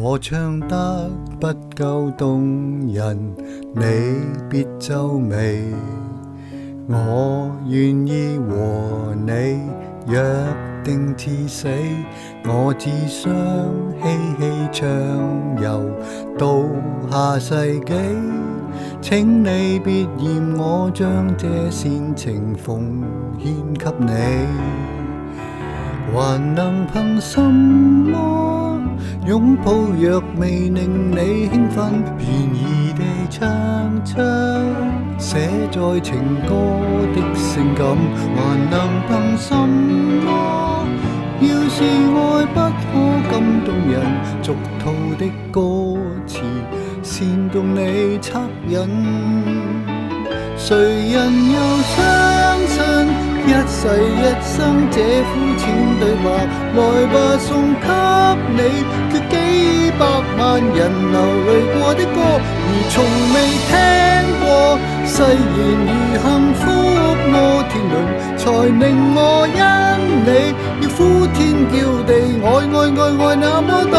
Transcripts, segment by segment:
我唱得不夠動人，你別皺眉。我願意和你約定至死，我只想嬉戲暢遊到下世紀。請你別嫌我將這煽情奉獻給你，還能憑什麼擁抱若未令你興奮，便宜地唱出寫在情歌的性感，還能憑什麼要是愛不可感動人，俗套的歌詞煽動你惻隱，誰人又相信一世一生這膚淺對白？來吧，送給你決幾百萬人流淚過的歌，如從未聽過。誓言如幸福摩天輪，才令我因你要呼天叫地，愛那麼多，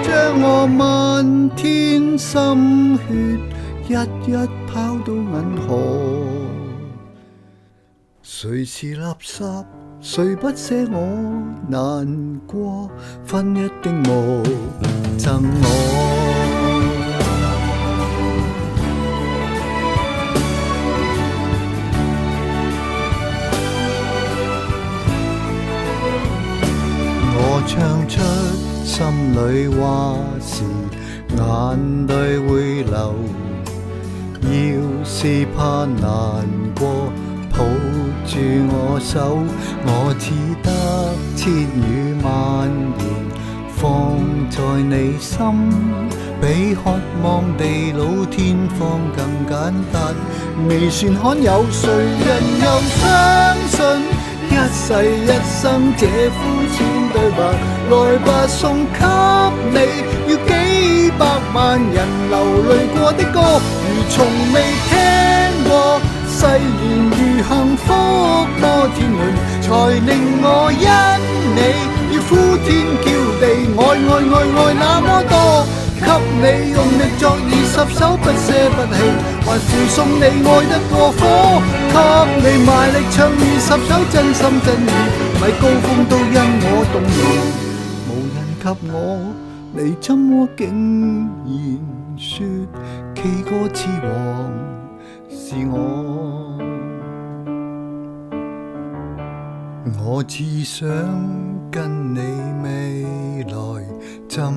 將我漫天心血一一拋到銀河。誰是垃圾？誰不捨我難過？分一丁無贈我。我唱出心裏話時，眼淚會流。要是怕難過，抱住我手，我只得千語萬言放在你心，比渴望地老天荒更簡單。未算罕有，誰人又相信一世一生這膚淺對白？來吧，送給你要幾百萬人流淚過的歌，如從未聽過。誓言如幸福摩天輪，才令我因你要呼天叫地，愛那麼多。給你用力作20首，不捨不棄，還附送你愛得過火。給你賣力唱20首，真心真意，米高峰都因我動容。無人及我，你怎麼竟然說 K 歌之王是我？我只想跟你未來怎